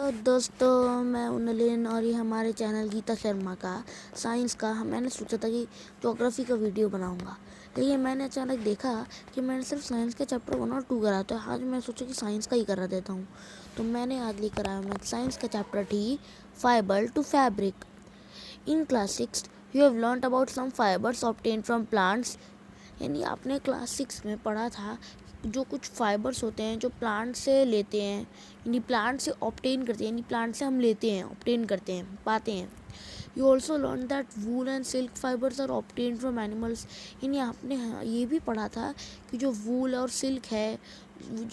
दोस्तों, मैं उन्नलिन और ये हमारे चैनल गीता शर्मा का साइंस का मैंने सोचा था कि ज्योग्राफी का वीडियो बनाऊंगा, लेकिन मैंने अचानक देखा कि मैंने सिर्फ साइंस के चैप्टर 1 और 2 करा, तो आज मैं सोचा कि साइंस का ही करा देता हूँ। तो मैंने आज लेकर आया मैं साइंस का chapter three fibre to fabric. In class 6 you have learn about some fibres obtain from plants. यानी आपने क्लास 6 में पढ़ा था जो कुछ फाइबर्स होते हैं जो प्लांट से लेते हैं, यानी प्लांट से ऑब्टेन करते हैं, यानी प्लांट से हम लेते हैं, ऑब्टेन करते हैं, पाते हैं। You also learn that wool and silk fibres are obtain from animals. यानी आपने ये भी पढ़ा था कि जो वूल और सिल्क है,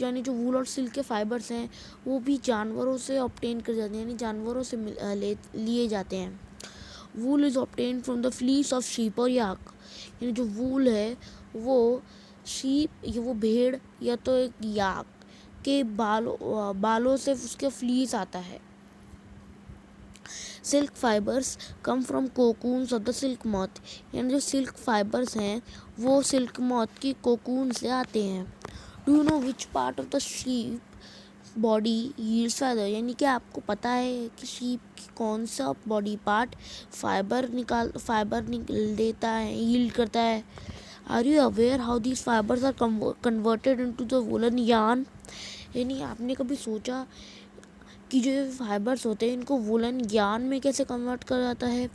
यानी जो वूल और सिल्क के फाइबर्स हैं वो भी जानवरों से ऑब्टेन कर जाते हैं, यानी जानवरों से लिए जाते हैं। Wool is obtain from the fleece of sheep और याक। यानी जो वूल है वो शीप, ये वो भेड़ या तो एक याक के बालों से उसके फ्लीस आता है। Silk fibres come from cocoons of the silk moth. यानी जो सिल्क फाइबर्स हैं वो सिल्क मॉथ की कोकून से आते हैं। Do you know which part of the sheep body yields fibre. यानी कि आपको पता है कि शीप की कौन सा बॉडी पार्ट फाइबर निकाल देता है, यील्ड करता है। Are you aware how these fibres are converted into the woollen yarn. यानी आपने कभी सोचा कि जो ये फाइबर्स होते हैं इनको वूलन यार्न में कैसे कन्वर्ट कर जाता है।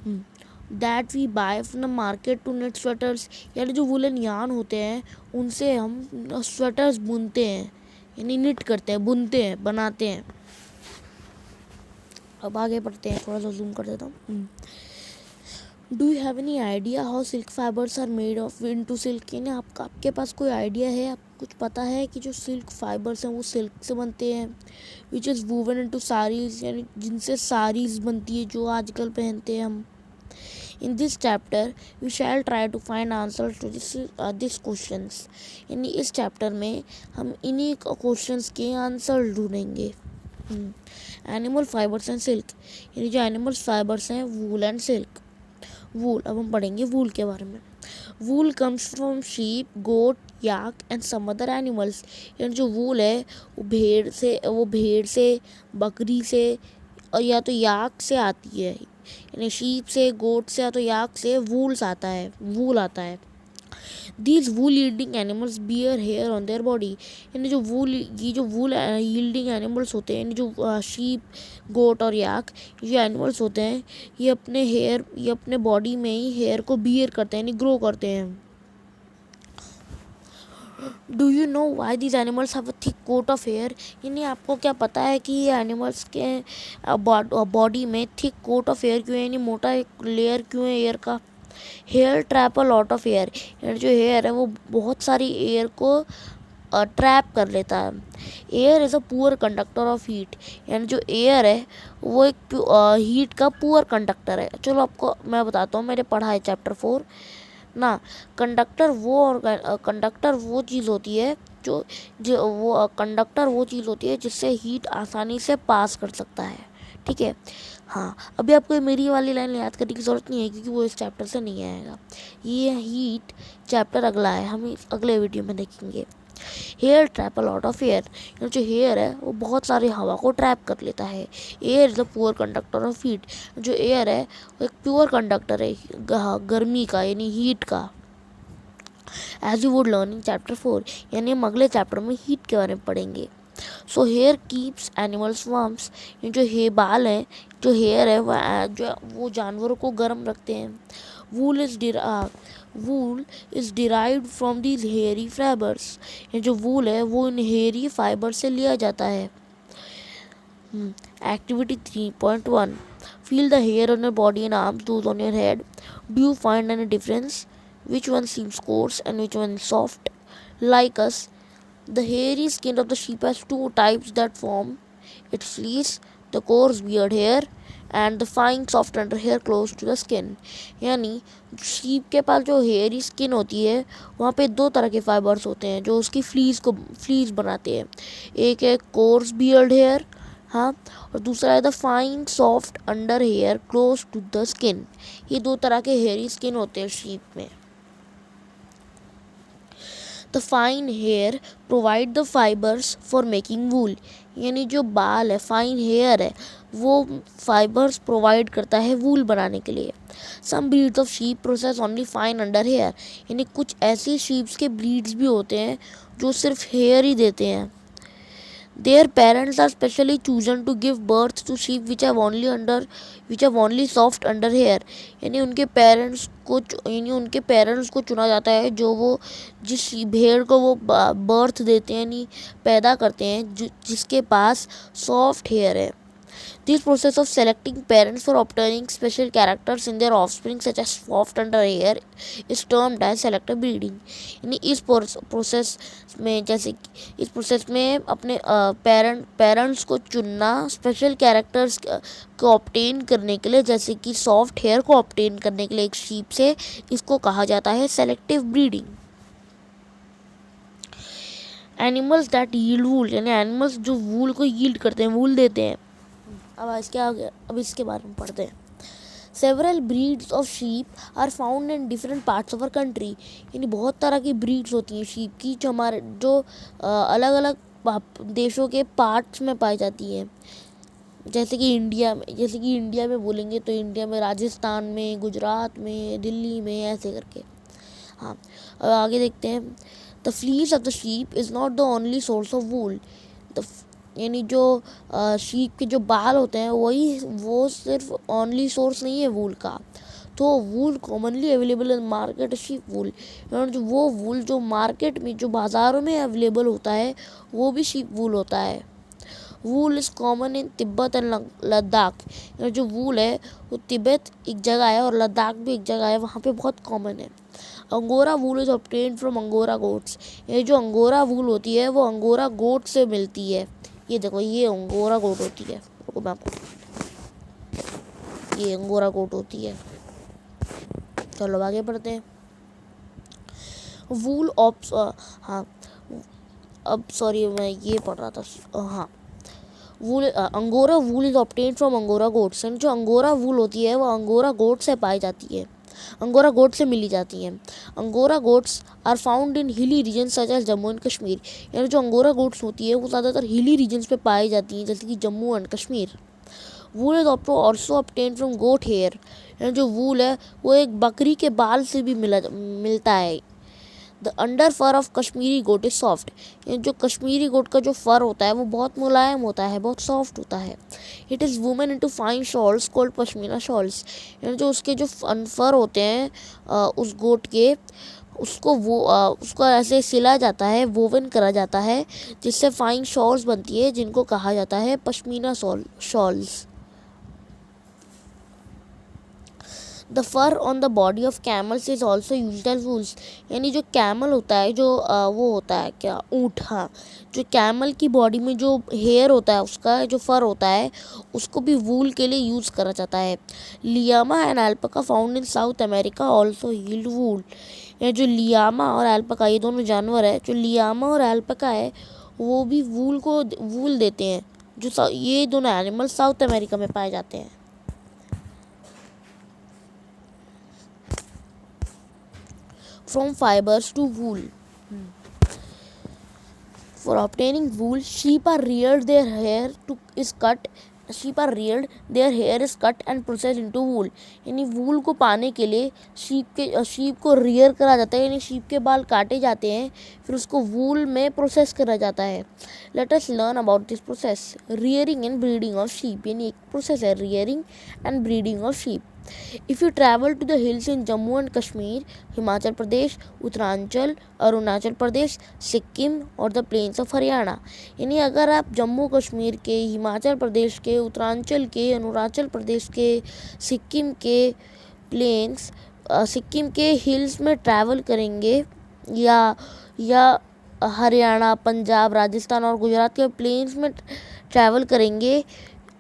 That we buy from the market to knit sweaters. यानी जो वूलन यार्न होते हैं उनसे हम स्वेटर्स बुनते हैं, यानी निट करते हैं, बुनते हैं, बनाते हैं। अब आगे बढ़ते हैं, थोड़ा सा जूम कर देता हूँ। Do you have any idea how silk fibres are made of into silk. यानी आपके पास कोई आइडिया है, आप कुछ पता है कि जो सिल्क फाइबर्स हैं वो सिल्क से बनते हैं, which is woven into saris, यानी जिनसे साड़ीज बनती है जो आजकल पहनते हैं हम। In this chapter, we shall try to find answers to this questions. यानी इस चैप्टर में हम इन्हीं क्वेश्चंस के आंसर ढूंढेंगे। Animal fibres and silk. यानी जो एनिमल फाइबर्स हैं वूल एंड सिल्क। वूल, अब हम पढ़ेंगे वूल के बारे में। Wool comes from sheep, goat, yak and some other animals. यानी जो वूल है वो भेड़ से, बकरी से और या तो याक से आती है। यानी शीप से, गोट से या तो याक से वूल आता है। These wool yielding animals bear hair on their body. यानी जो वूल यील्डिंग एनिमल्स होते हैं, यानी जो शीप, गोट और याक ये एनिमल्स होते हैं, ये अपने बॉडी में ही हेयर को बियर करते हैं, यानी ग्रो करते हैं। Do you know why these animals have a thick coat of hair. यानी आपको क्या पता है कि ये एनिमल्स के बॉडी में थिक कोट ऑफ हेयर क्यों है, यानी मोटा एक लेयर क्यों है हेयर का। Hair trap a lot of air. यानी जो हेयर है वो बहुत सारी एयर को ट्रैप कर लेता है। Air is a poor conductor of heat. यानी जो एयर है वो एक हीट का पुअर कंडक्टर है। चलो आपको मैं बताता हूँ, मैंने पढ़ा है चैप्टर 4 ना। कंडक्टर वो चीज़ होती है कंडक्टर वो चीज़ होती है जिससे हीट आसानी से पास कर सकता है। ठीक है, हाँ। अभी आपको मेरी वाली लाइन याद करने की ज़रूरत नहीं है क्योंकि वो इस चैप्टर से नहीं आएगा। ये हीट चैप्टर अगला है, हम अगले वीडियो में देखेंगे। Hair trap a lot of air. जो हेयर है वो बहुत सारी हवा को ट्रैप कर लेता है। Air is the poor conductor of heat. जो एयर है वो एक प्योर कंडक्टर है गर्मी का, यानी हीट का। As you would learn in chapter 4। यानी हम अगले चैप्टर में हीट के बारे में पढ़ेंगे। So here keeps animals warms. जो बाल हैं, जो हेयर है वो जानवरों को गर्म रखते हैं। वूल is derived from these hairy fibres. ये जो वूल है वो इन हेयरी फाइबर से लिया जाता है। Activity 3.1 feel the hair on your body and arms, those on your head. Do you find any difference? Which one seems coarse and which one is soft? Like us, the hairy skin of the sheep has two types that form its fleece, the coarse beard hair and the fine soft under hair close to the skin. यानी sheep के पास जो hairy skin होती है वहाँ पे दो तरह के फाइबर्स होते हैं जो उसकी फ्लीस बनाते हैं। एक है कोर्स बियर्ड हेयर, हाँ, और दूसरा है the fine soft under hair close to the skin. ये दो तरह के हेयरी स्किन होते हैं शीप में। The fine hair provide the fibres for making wool, यानी जो बाल है, फाइन हेयर है, वो फाइबर्स प्रोवाइड करता है वूल बनाने के लिए। Some breeds of sheep process only fine under hair, यानी कुछ ऐसी शीप्स के ब्रीड्स भी होते हैं जो सिर्फ हेयर ही देते हैं। Their parents are specially chosen to give birth to sheep which have only soft under hair, यानी उनके पेरेंट्स को चुना जाता है जो वो जिस भेड़ को वो बर्थ देते हैं, यानी पैदा करते हैं, जिसके पास सॉफ्ट हेयर है। This process of selecting parents for obtaining special characters in their offspring such as soft under hair is termed as selective breeding। यानी इस प्रोसेस में अपने पेरेंट्स को चुनना स्पेशल कैरेक्टर्स को ऑब्टेन करने के लिए, जैसे कि सॉफ्ट हेयर को ऑब्टेन करने के लिए एक शीप से, इसको कहा जाता है selective breeding. Animals that yield wool, यानी एनिमल्स जो वूल को यील्ड करते हैं, वूल देते हैं। अब इसके बारे में पढ़ते हैं। Several breeds of sheep are found in different parts of our country, यानी बहुत तरह की ब्रीड्स होती हैं शीप की जो अलग अलग देशों के पार्ट्स में पाई जाती हैं। जैसे कि इंडिया में बोलेंगे तो इंडिया में राजस्थान में, गुजरात में, दिल्ली में, ऐसे करके। हाँ, अब आगे देखते हैं। The fleece of the sheep is not the only source of wool, यानी जो शीप के जो बाल होते हैं वो सिर्फ ओनली सोर्स नहीं है वूल का। तो wool commonly available in market sheep wool, यानी वो वूल जो मार्केट में, जो बाज़ारों में अवेलेबल होता है, वो भी शीप वूल होता है। Wool is common in Tibet and Ladakh, यानी जो वूल है वो तिब्बत एक जगह है और लद्दाख भी एक जगह है, वहाँ पे बहुत कॉमन है। Angora wool is obtained from angora goats, ये जो अंगोरा वूल होती है वो अंगोरा गोट से मिलती है। ये देखो, ये अंगोरा गोट होती है, ये अंगोरा गोट होती है। चलो आगे बढ़ते हैं। वूल हाँ, अब सॉरी मैं ये पढ़ रहा था। हाँ, angora wool is obtained from angora goats, जो अंगोरा वूल होती है वो अंगोरा गोट से पाई जाती है, अंगोरा गोट से मिली जाती हैं। Angora goats are found in hilly region such as Jammu and Kashmir, यानी जो अंगोरा गोट्स होती है वो ज़्यादातर हिली रीजन्स पे पाई जाती हैं, जैसे कि Jammu and Kashmir. Wool is also obtained from goat hair, यानी जो वूल है वो एक बकरी के बाल से भी मिलता है। The under fur of Kashmiri goat is soft, यानी जो कश्मीरी गोट का जो फर होता है वो बहुत मुलायम होता है, बहुत सॉफ्ट होता है। It is women into fine shawls called pashmina shawls, यानी जो उसके जो फर होते हैं उस गोट के, उसको ऐसे सिला जाता है, वोवन करा जाता है, जिससे फाइन शॉल्स बनती है, जिनको कहा जाता है pashmina shawls. The fur on the body of camels is also used as wools, यानी जो कैमल होता है, जो वो होता है क्या, ऊँट, हाँ, जो कैमल की बॉडी में जो हेयर होता है, उसका जो फर होता है, उसको भी वूल के लिए यूज़ करा जाता है। Llama and alpaca found in South America also yield wool, यानी जो लियामा और एल्पका, ये दोनों जानवर है, जो लियामा और एल्पका है वो भी वूल देते हैं। जो ये दोनों एनिमल साउथ अमेरिका में पाए जाते हैं। From fibers to wool. For obtaining wool, sheep are reared. Their hair is cut and processed into wool. यानी वूल को पाने के लिए शीप को रियर करा जाता है, यानी शीप के बाल काटे जाते हैं, फिर उसको वूल में प्रोसेस करा जाता है। Let us learn about this process. Rearing and breeding of sheep, यानी एक प्रोसेस है rearing and breeding of sheep. If you travel to the hills in Jammu and Kashmir, Himachal Pradesh, Uttaranchal, Arunachal Pradesh, Sikkim और द प्लेन्स ऑफ हरियाणा, यानी अगर आप जम्मू कश्मीर के, हिमाचल प्रदेश के, उत्तरांचल के, अरुणाचल प्रदेश के, सिक्किम के प्लेन्स, सिक्किम के हिल्स में ट्रैवल करेंगे, या हरियाणा, पंजाब, राजस्थान और गुजरात के प्लेन्स में ट्रैवल करेंगे,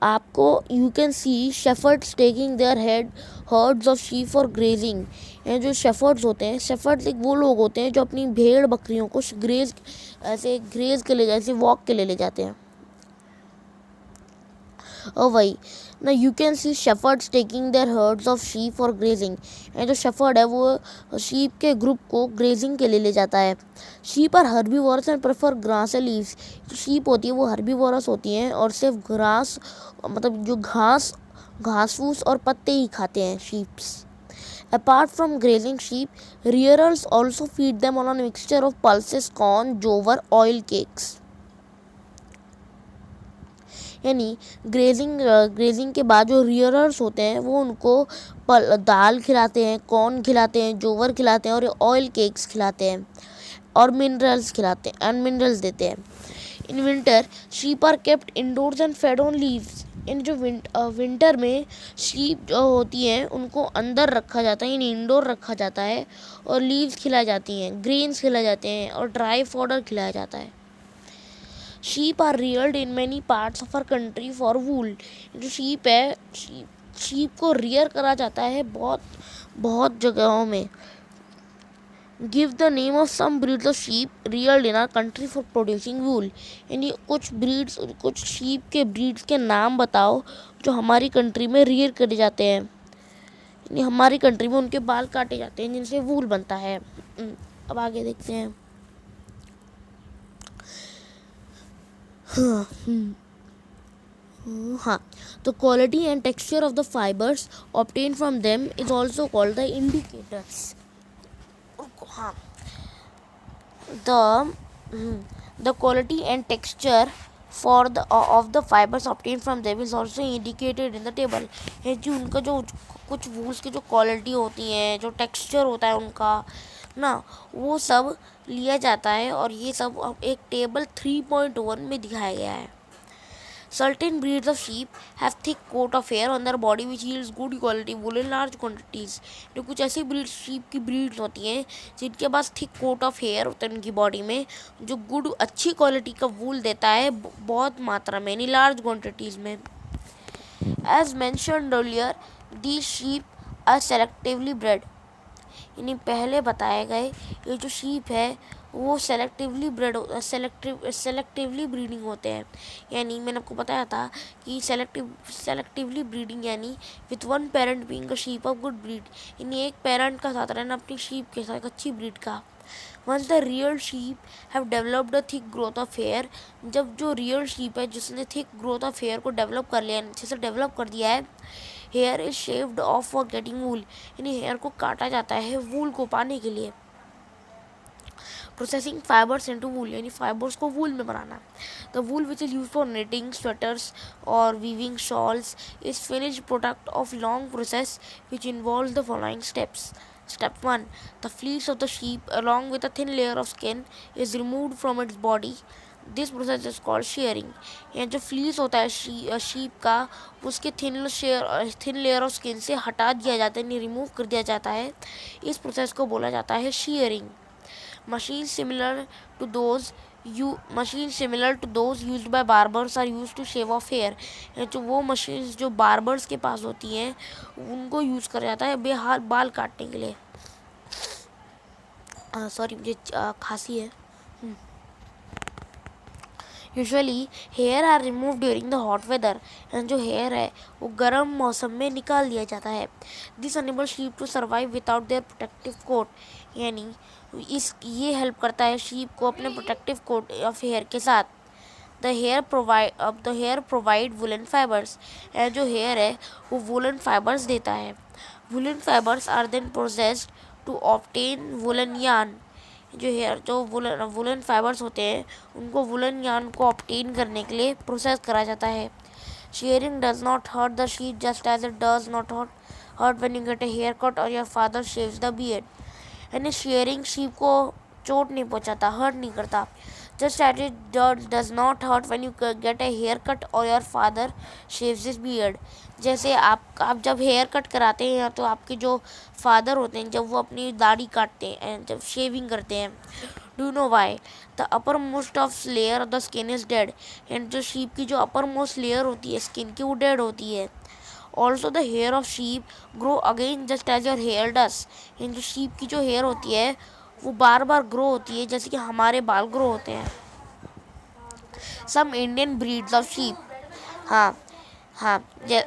आपको you can see shepherd's taking their hertz of sheep for grazing, यानी जो शेफर्ड्स होते हैं, शेफर्ड्स एक वो लोग होते हैं जो अपनी भेड़ बकरियों को ग्रेज के लिए, जैसे वॉक के लिए ले जाते हैं। वही ना, you can see shepherd's taking their hertz of sheep for grazing. जो शेफर्ड है वो शीप के ग्रुप को ग्रेजिंग के लिए ले जाता है। Sheep are herbivorous and prefer grass and leaves. जो शीप होती है वो हर्बीवोरस होती हैं और सिर्फ ग्रास, मतलब जो घास फूस और पत्ते ही खाते हैं sheeps. Apart from grazing sheep, rearers also feed them on a mixture of pulses, corn, jowar, oil cakes. यानी ग्रेजिंग के बाद जो रियरर्स होते हैं वो उनको दाल खिलाते हैं, कॉर्न खिलाते हैं, जोवर खिलाते हैं और ऑयल केक्स खिलाते हैं और मिनरल्स खिलाते हैं एंड मिनरल्स देते हैं। In winter sheep are kept indoors and fed on leaves. In जो विंटर में शीप जो होती हैं उनको अंदर रखा जाता है, यानी इंडोर रखा जाता है और लीव्स खिलाई जाती हैं, ग्रेन्स खिलाए जाते हैं और ड्राई फॉडर खिलाया जाता है। Sheep are reared in many parts of our country for wool. जो शीप है, शीप को रियर करा जाता है बहुत जगहों में। Give the name of some breeds of sheep reared in our country for producing wool. यानी कुछ शीप के ब्रीड्स के नाम बताओ जो हमारी कंट्री में रियर करे जाते हैं, यानी हमारी कंट्री में उनके बाल काटे जाते हैं जिनसे वूल बनता है। अब आगे देखते हैं। हाँ, तो quality and texture of the fibres obtain from them is also called the indicators. हाँ, the quality and texture of the fibers obtained from them is also indicated in the table। है कि उनका जो कुछ वूल्स की जो quality होती है, जो टेक्सचर होता है उनका ना, वो सब लिया जाता है और ये सब एक टेबल 3.1 में दिखाया गया है। Certain breeds of sheep have thick coat of hair on their body which yields good quality wool in large quantities। तो कुछ ऐसी शीप की ब्रीड्स होती हैं जिनके पास थिक कोट ऑफ हेयर होता है उनकी बॉडी में, जो अच्छी क्वालिटी का वूल देता है बहुत मात्रा में, यानी लार्ज क्वांटिटीज़ में। As mentioned earlier, these sheep are selectively bred। यानी पहले बताए गए ये जो शीप है वो सेलेक्टिवली ब्रीडिंग होते हैं। यानी मैंने आपको बताया था कि सेलेक्टिवली ब्रीडिंग यानी with one parent being a sheep of good breed, यानी एक पेरेंट का साथ रहना अपनी शीप के साथ अच्छी ब्रीड का। Once the real sheep have developed a thick growth of hair. जब जो रियल शीप है जिसने थिक ग्रोथ ऑफ हेयर को डेवलप कर लिया, अच्छे से डेवलप कर दिया है, hair is shaved off for getting wool. यानी हेयर को काटा जाता है वूल को पाने के लिए। प्रोसेसिंग फाइबर्स इनटू वूल, यानी फाइबर्स को वूल में बनाना। The wool which is use for knitting sweaters or weaving shawls is finished product of long process which involves the following steps. Step 1. The fleece of the sheep along with a thin layer of skin is removed from its body. This process is called shearing। यहाँ जो fleece होता है sheep का, उसके thin layer of skin से हटा दिया जाता है, रिमूव कर दिया जाता है। इस प्रोसेस को बोला जाता है shearing। Machines similar to those used by barbers are used to shave off hair। जो वो मशीन्स जो बार्बर्स के पास होती हैं उनको यूज़ करा जाता है बाल काटने के लिए। सॉरी, मुझे खांसी है। Usually hair are remove during the hot weather. जो हेयर है वो गर्म मौसम में निकाल दिया जाता है। This enable sheep to survive without their protective coat. यानी ये हेल्प करता है शीप को अपने प्रोटेक्टिव कोट ऑफ हेयर के साथ। The hair provide woollen fibres. जो हेयर है वो वुलन फाइबर्स देता है। Woollen fibres are then processed to obtain woollen yarn. जो वुलन फाइबर्स होते हैं उनको वुलन यार्न को ऑब्टेन करने के लिए प्रोसेस करा जाता है। Shearing does not hurt the sheep just as it does not hurt when you get a hair cut or your father shaves the beard. यानी शेयरिंग शीप को चोट नहीं पहुंचाता, हर्ट नहीं करता। Just as it does not hurt when you get a hair cut or your father shaves his beard. जैसे आप जब हेयर कट कराते हैं तो आपके जो फादर होते हैं जब वो अपनी दाढ़ी काटते हैं, जब शेविंग करते हैं, do know why? The upper most of layer of the skin is dead. And जो शीप की जो अपर मोस्ट लेयर होती है स्किन की वो डेड होती है। Also the hair of sheep grow again just as your hair does. यानी जो शीप की जो हेयर होती है वो बार बार ग्रो होती है जैसे कि हमारे बाल ग्रो होते हैं। Some Indian breeds of sheep. हाँ,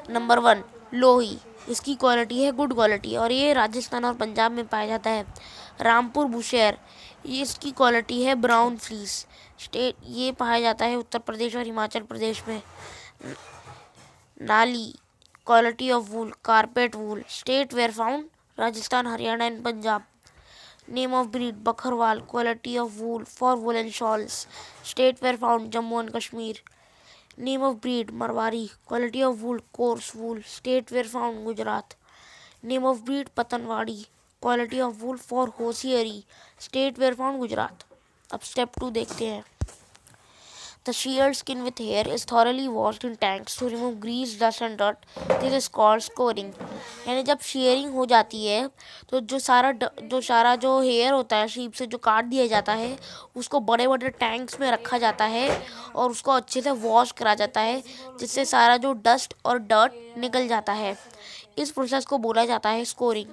नंबर 1 लोही, इसकी क्वालिटी है गुड क्वालिटी और ये राजस्थान और पंजाब में पाया जाता है। रामपुर बुशेर, ये इसकी क्वालिटी है ब्राउन फ्लीस, स्टेट ये पाया जाता है उत्तर प्रदेश और हिमाचल प्रदेश में। Nali, quality of wool carpet wool, state where found Rajasthan Haryana and Punjab. Name of breed Bakarwal, quality of wool for woollen shawls, state where found Jammu and Kashmir. Name of breed Marwari, quality of wool coarse wool, state where found Gujarat. Name of breed Patanwadi, quality of wool for hosiery, state where found Gujarat. अब step 2 देखते हैं। The sheared skin with hair is thoroughly washed in tanks to remove grease, dust and dirt. This is called scoring. यानी जब sharing हो जाती है तो जो हेयर होता है शीप से जो काट दिया जाता है उसको बड़े बड़े टैंक्स में रखा जाता है और उसको अच्छे से वॉश करा जाता है जिससे सारा जो डस्ट और डर्ट निकल जाता है। इस प्रोसेस को बोला जाता है scoring.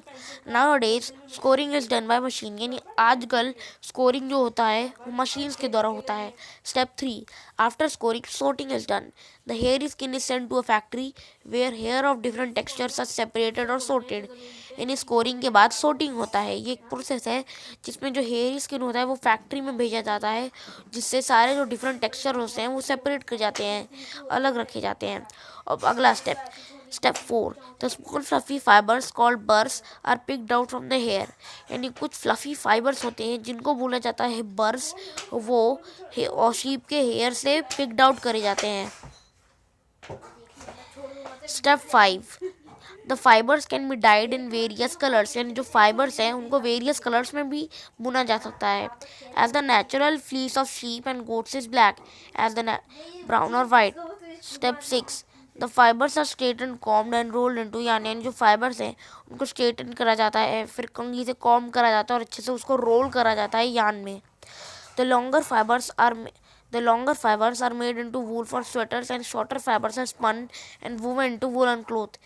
Nowadays scoring is done by machine, यानी आजकल स्कोरिंग जो होता है वो मशीन्स के द्वारा होता है। Step 3 after scoring sorting is done. The hairy skin is sent to a factory where hair of different textures are separated or sorted. यानी स्कोरिंग के बाद sorting होता है। ये एक प्रोसेस है जिसमें जो हेयरी स्किन होता है वो फैक्ट्री में भेजा जाता है जिससे सारे जो डिफरेंट टेक्सचर होते हैं वो सेपरेट कर जाते हैं, अलग रखे जाते हैं। अब अगला step 4 the small fluffy fibres called burrs are picked out from the hair, यानी कुछ फ्लफी फाइबर्स होते हैं जिनको बोला जाता है बर्स, वो और शीप के हेयर से पिक्ड आउट करे जाते हैं। Step 5 the fibres can be died in various colours, यानी जो फाइबर्स हैं उनको वेरियस कलर्स में भी बुना जा सकता है। As the natural fleece of sheep and goats is black as the brown or white. Step 6 the fibres are straighten combed and rolled into yarn, यानी जो फाइबर्स हैं उनको स्ट्रेटन करा जाता है फिर कंघी से कॉम करा जाता है और अच्छे से उसको रोल करा जाता है यार्न में। The longer fibers are made into wool for sweaters and shorter fibers are spun and woven into woolen cloth।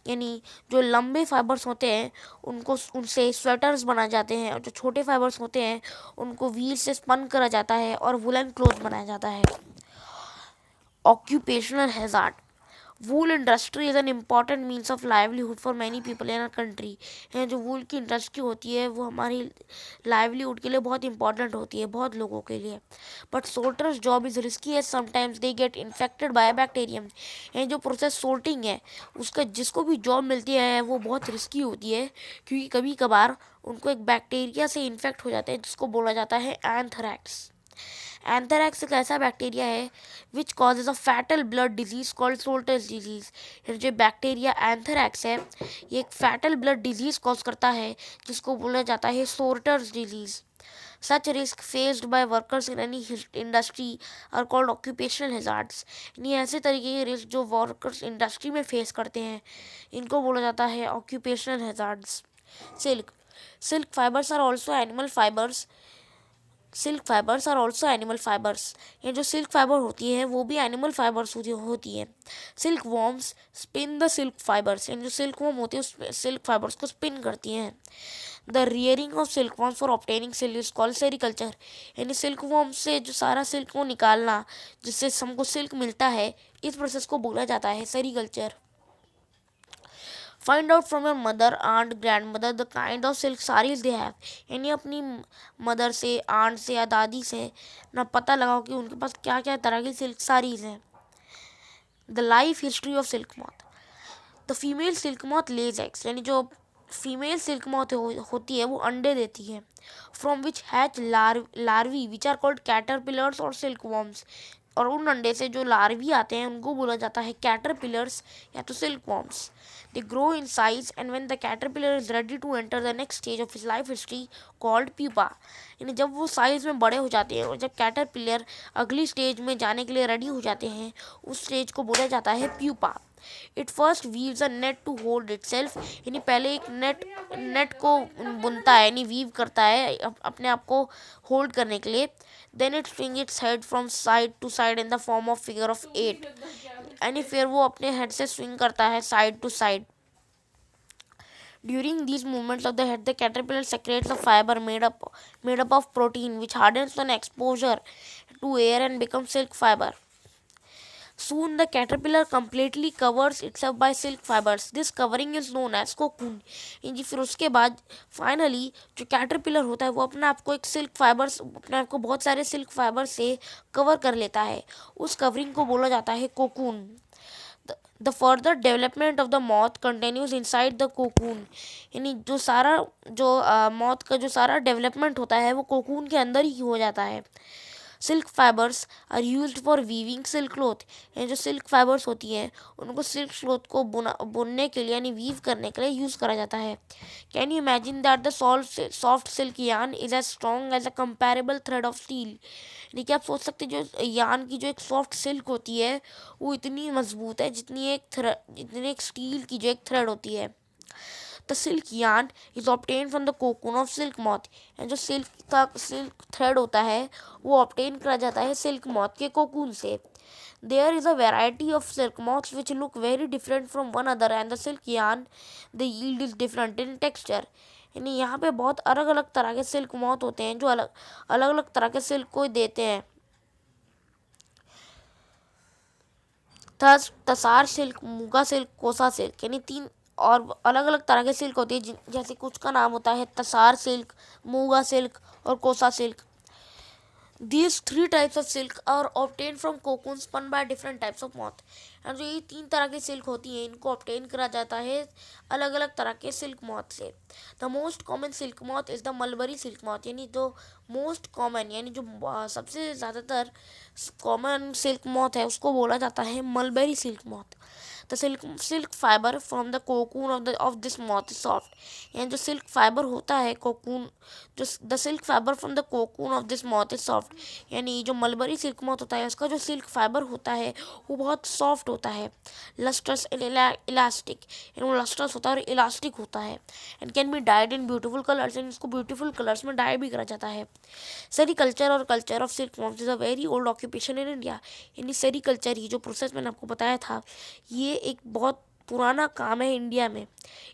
यानी जो लंबे फाइबर्स होते हैं उनसे स्वेटर्स बनाए जाते हैं और जो छोटे फाइबर्स होते हैं उनको व्हील से स्पन करा जाता है और वुलन क्लॉथ बनाया जाता है। Occupational hazard, wool industry is an important means of livelihood for many people in our country. जो वूल की इंडस्ट्री होती है वो हमारी लाइवलीहुड के लिए बहुत इंपॉर्टेंट होती है, बहुत लोगों के लिए। But sorters job is risky as sometimes they get infected by bacterium. जो प्रोसेस सोल्टिंग है उसका जिसको भी जॉब मिलती है वो बहुत रिस्की होती है क्योंकि कभी कभार उनको एक बैक्टीरिया से इन्फेक्ट हो जाते हैं जिसको बोला जाता है एंथ्रैक्स। एंथ्रैक्स एक ऐसा बैक्टीरिया है which causes a fatal blood disease called sorters disease. जो बैक्टीरिया एंथ्रैक्स है ये एक फैटल ब्लड डिजीज कॉज करता है जिसको बोला जाता है sorters disease. Such risk faced by workers in any industry are called occupational hazards. यानी ऐसे तरीके के रिस्क जो वर्कर्स इंडस्ट्री में फेस करते हैं इनको बोला जाता है occupational hazards. Silk silk fibres are also animal fibres. Silk fibres are also animal fibres. ये जो सिल्क फाइबर होती है वो भी एनिमल फाइबर्स होती है। Silk worms spin the silk fibres, यानी जो सिल्क वॉर्म होती है उस सिल्क फाइबर्स को स्पिन करती हैं। The rearing of silk worms for obtaining silk is called sericulture, यानी सिल्क वॉर्म से जो सारा सिल्क को निकालना जिससे हमको सिल्क मिलता है इस प्रोसेस को बोला जाता है sericulture. Find out from your mother aunt grandmother the kind of silk saris they have, यानी अपनी मदर से आंट से या दादी से ना पता लगाओ कि उनके पास क्या क्या तरह की सिल्क साड़ीज हैं। The life history of silk moth, the female silk moth Lay's eggs, यानी जो फीमेल सिल्क मॉथ होती है वो अंडे देती है। From which hatch larvae which are called caterpillars और सिल्क वॉर्म्स, और उन अंडे से जो लार्वी आते हैं उनको बोला जाता है कैटरपिलर्स या तो silkworms. They grow in size and when the caterpillar is ready to enter the next stage of his life history called pupa, यानी जब वो साइज में बड़े हो जाते हैं और जब कैटरपिलर अगली स्टेज में जाने के लिए रेडी हो जाते हैं उस स्टेज को बोला जाता है pupa. It first weaves a net to hold itself, यानी पहले एक नेट को बुनता है यानी वीव करता है अपने आप को होल्ड करने के लिए। Then it swing its head from side to side in the form of figure of 8, यानी फिर वो अपने हेड से स्विंग करता है side to side. During these movements of the head, the caterpillar secretes a fiber made up of protein which hardens on exposure to air and becomes silk fiber. Soon the caterpillar completely covers itself by silk fibers. This covering is known as cocoon. जी फिर उसके बाद finally जो caterpillar होता है वो अपने आप को एक सिल्क फाइबर्स अपने आप को बहुत सारे सिल्क फाइबर से कवर कर लेता है. उस कवरिंग को बोला जाता है cocoon. The further development of the moth continues inside the cocoon. यानी जो सारा जो मॉथ का जो सारा डेवलपमेंट होता है वो कोकून के अंदर ही हो जाता है. Silk fibres are used for weaving silk cloth. यानी जो सिल्क फाइबर्स होती हैं उनको सिल्क क्लोथ को बुनने के लिए यानी वीव करने के लिए यूज़ करा जाता है. Can you imagine that the soft silk yarn is as strong as a comparable thread of steel. यानी कि आप सोच सकते हैं जो यान की जो एक सॉफ्ट सिल्क होती है वो इतनी मजबूत है जितनी एक स्टील की जो एक थ्रेड होती है. The silk yarn is obtain from the cocoon of silk moth. जो सिल्क थ्रेड होता है वो ऑब्टेन करा जाता है सिल्क मॉथ के कोकून से. There is a variety of silk moths which look very different from one other and the silk yarn the yield is different in texture. यानी यहाँ पे बहुत अलग अलग तरह के सिल्क मॉथ होते हैं जो अलग अलग तरह के सिल्क को देते हैं. तसार सिल्क, मूगा सिल्क, कोसा सिल्क. यानी तीन और अलग अलग तरह के सिल्क होती है जैसे कुछ का नाम होता है तसार सिल्क, मूगा सिल्क और कोसा silk. These three types of silk are obtained from cocoons spun by different types of moth. और जो ये तीन तरह की सिल्क होती है इनको ऑब्टेन करा जाता है अलग अलग तरह के सिल्क मॉथ से. The most common silk moth is the mulberry silk moth. यानी जो मोस्ट कॉमन यानी जो सबसे ज़्यादातर कॉमन सिल्क मॉथ है उसको बोला जाता है mulberry silk moth. The silk fibre from the cocoon of this moth is soft. यानी जो सिल्क फाइबर होता है कोकून जो the silk fibre from the cocoon of this moth is soft. यानी जो मलबरी सिल्क मॉथ होता है उसका जो सिल्क फाइबर होता है वो बहुत सॉफ्ट होता है. Lustrous and elastic. यानी वो लस्ट्रस होता है और इलास्टिक होता है. And can be died in beautiful colours. And इसको ब्यूटीफुल कलर्स में डाई भी करा जाता है. सेरीकल्चर और culture of silk moth is a very old occupation in India. यानी सेरीकल्चर ये जो प्रोसेस मैंने आपको बताया था ये एक बहुत पुराना काम है इंडिया में.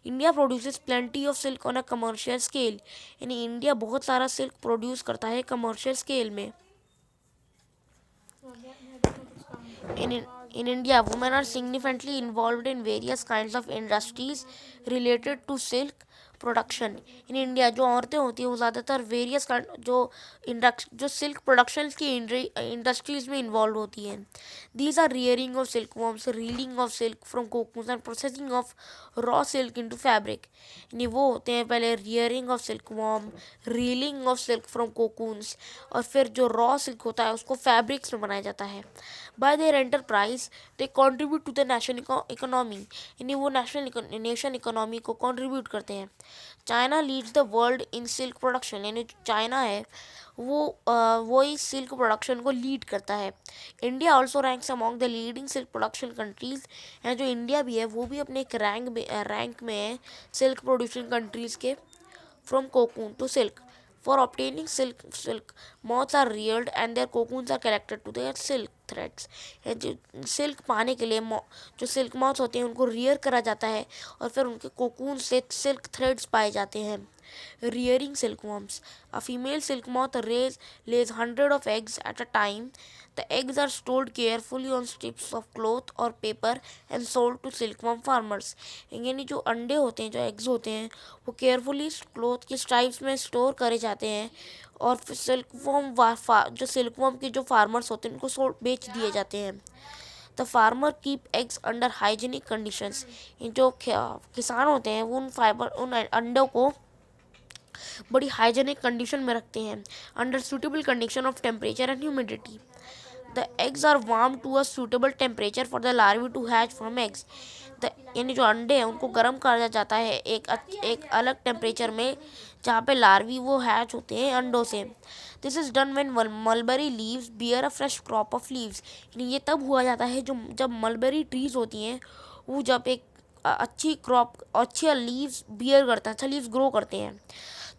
India produces plenty of silk on a commercial scale. यानी इंडिया बहुत सारा सिल्क प्रोड्यूस करता है कमर्शियल स्केल में. In India, women are significantly involved in various kinds of industries related to silk production. In India जो औरतें होती हैं वो ज़्यादातर वेरियस जो सिल्क प्रोडक्शन की इंडस्ट्रीज़ में इन्वॉल्व होती हैं. These are rearing of silkworms, reeling of silk from cocoons and processing of raw silk into fabric. यानी वो होते हैं पहले rearing of silkworm, reeling of silk from cocoons और फिर जो रॉ सिल्क होता है उसको फैब्रिक्स में बनाया जाता है. By their enterprise they contribute to the national economy. यानी वो नेशन इकोनॉमी को कंट्रीब्यूट करते हैं. China leads the world in silk production. यानी चाइना है वो इस सिल्क प्रोडक्शन को लीड करता है. India also ranks among the leading silk production countries. And जो इंडिया भी है वो भी अपने एक रैंक में है सिल्क प्रोड्यूसिंग कंट्रीज के. From cocoon to silk. For obtaining silk moths are reared and their cocoons are collected to their silk threads. जो सिल्क पाने के लिए जो सिल्क मॉथ्स होते हैं उनको रियर करा जाता है और फिर उनके कोकून से सिल्क थ्रेड्स पाए जाते हैं. Rearing silkworms. A female silk moth lays 100 of eggs at a time. The eggs are stored carefully on strips of cloth or paper and sold to silkworm farmers. यानी जो अंडे होते हैं जो एग्स होते हैं वो केयरफुली क्लोथ की स्ट्राइप्स में स्टोर करे जाते हैं और फिर सिल्कवर्म के जो फार्मर्स होते हैं उनको बेच दिए जाते हैं. The farmer keep eggs under hygienic conditions. जो किसान होते हैं वो उन अंडों को बड़ी हाइजेनिक कंडीशन में रखते हैं. Under suitable condition of temperature and humidity. The eggs are warm to a suitable temperature for the larvae to hatch from eggs. यानी जो अंडे हैं उनको गर्म करा जाता है एक अलग टेम्परेचर में जहाँ पे लार्वी वो हैच होते हैं अंडों से. This is done when mulberry leaves bear a fresh crop of leaves. यानी ये तब हुआ जाता है जब मलबरी ट्रीज होती हैं वो जब एक अच्छी लीव्स बियर करते हैं, अच्छा लीव्स ग्रो करते हैं.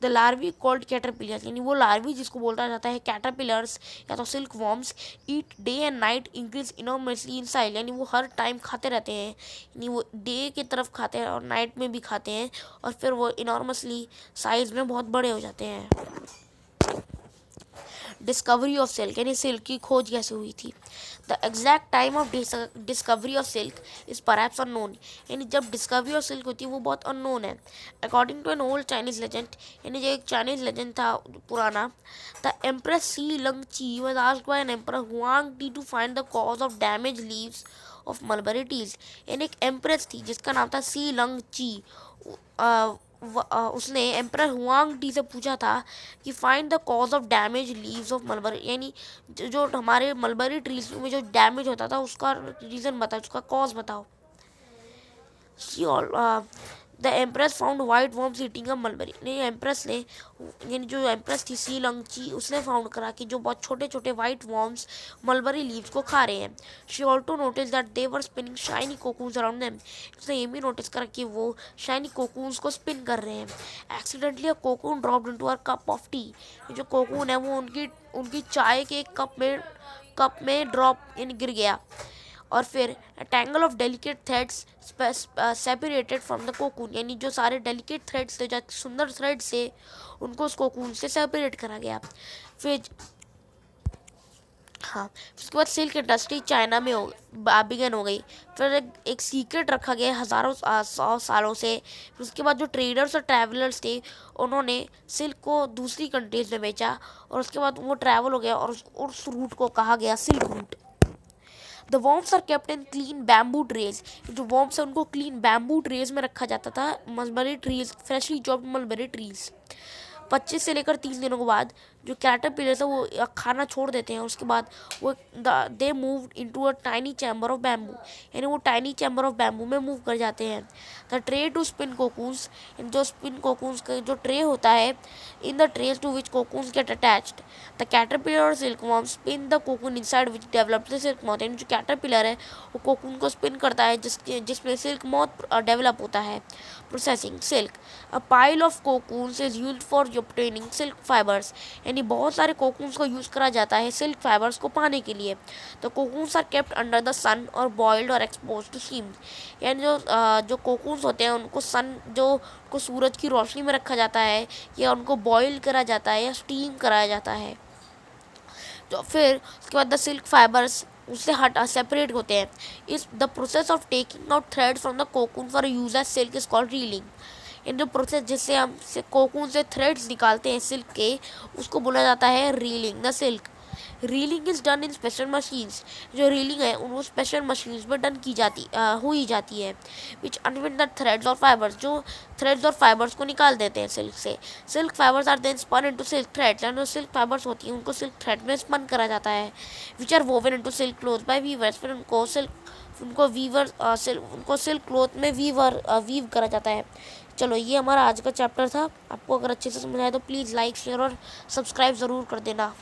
The larvae called caterpillars. यानी वो लार्वी जिसको बोला जाता है कैटरपिलर्स या तो silk worms eat day and night increase enormously in size. यानी वो हर टाइम खाते रहते हैं. यानी वो डे की तरफ खाते हैं और नाइट में भी खाते हैं और फिर वो इनॉर्मसली साइज में बहुत बड़े हो जाते हैं. डिस्कवरी ऑफ सिल्क, यानी सिल्क की खोज कैसे हुई थी। The exact time of discovery of silk is perhaps unknown, यानी जब डिस्कवरी ऑफ सिल्क होती है वो बहुत अननोन है। According to an old Chinese legend, यानी जो एक चाइनीज लेजेंड था पुराना, the empress Si Lung Chi was asked by an emperor Huang Ti to find the cause of damage leaves of mulberry trees, यानी एक empress थी जिसका नाम था सी लंग ची। उसने एम्परर हुआंग टी से पूछा था कि find the cause of damage leaves of mulberry, यानी जो हमारे मलबरी ट्रीज में जो डैमेज होता था उसका रीज़न बताओ, उसका कॉज बताओ। She the empress found white worms eating a mulberry, नहीं एम्प्रेस ने, यानी जो एम्प्रेस थी सी लंगची, उसने फाउंड करा कि जो बहुत छोटे छोटे वाइट वॉर्म्स मलबरी लीव्स को खा रहे हैं। She also notice that they were spinning shiny cocoons around them, उसने ये भी नोटिस करा कि वो शाइनी कोकून्स को स्पिन कर रहे हैं। Accidentally a cocoon dropped into a cup of T, जो कोकून है वो उनकी उनकी चाय के कप में ड्रॉप यानी गिर गया। और फिर tangle of delicate threads separated from the cocoon, यानी जो सारे डेलिकेट थ्रेड्स थे, जो सुंदर थ्रेड्स थे, उनको उस कोकून से सेपरेट करा गया। फिर हाँ, उसके बाद सिल्क इंडस्ट्री चाइना में बिगन हो गई। फिर एक सीक्रेट रखा गया हज़ारों 100 सालों से। फिर उसके बाद जो ट्रेडर्स और ट्रैवलर्स थे उन्होंने सिल्क को दूसरी कंट्रीज में बेचा, और उसके बाद वो ट्रैवल हो गया और उस रूट को कहा गया silk route. The worms are kept in clean bamboo trays, जो वॉर्म्स है उनको क्लीन बैम्बू ट्रेज में रखा जाता था, mulberry trees, freshly chopped mulberry trees. 25 से लेकर 30 दिनों के बाद जो कैटरपिलर्स है वो खाना छोड़ देते हैं। उसके बाद वो they move into a tiny chamber of bamboo, यानी वो टाइनी चैम्बर ऑफ बैम्बू में मूव कर जाते हैं। The tray to spin cocoons, जो स्पिन कोकून्स का जो ट्रे होता है, in the trays to which cocoons get attached, the caterpillar or silk worm spin the cocoon inside which develop the silk moth, यानी जो कैटरपिलर है वो cocoon को स्पिन करता है जिसमें सिल्क मॉथ डेवलप होता है। Processing silk, a pile of cocoons is used for obtaining silk fibres, यानी बहुत सारे कोकून्स को यूज़ करा जाता है सिल्क फाइबर्स को पाने के लिए। तो cocoons are kept under the sun or boiled और एक्सपोज टू स्टीम, यानी जो कोकून्स होते हैं उनको को सूरज की रोशनी में रखा जाता है, या उनको बॉयल करा जाता है या स्टीम कराया जाता है। तो फिर उसके बाद द सिल्क फाइबर्स उससे सेपरेट होते हैं। Is the process of taking out thread from the cocoon for use as silk is called reeling, in जो प्रोसेस जिससे हम कोकून से थ्रेड्स निकालते हैं सिल्क के, उसको बोला जाता है reeling the silk. Reeling is done in special machines, जो रीलिंग है वो स्पेशल मशीन्स में डन की जाती है विच अनविन द थ्रेड्स और फाइबर्स, जो थ्रेड्स और फाइबर्स को निकाल देते हैं सिल्क से। Silk fibres are then spun into silk threads, and जो सिल्क फाइबर्स होती हैं उनको सिल्क थ्रेड में स्पन करा जाता है, which are woven into silk cloth by weavers, फिर उनको सिल्क क्लोथ में वीव करा जाता है। चलो ये हमारा आज का चैप्टर था। आपको अगर अच्छे से समझ आया तो प्लीज़ लाइक शेयर और सब्सक्राइब ज़रूर कर देना।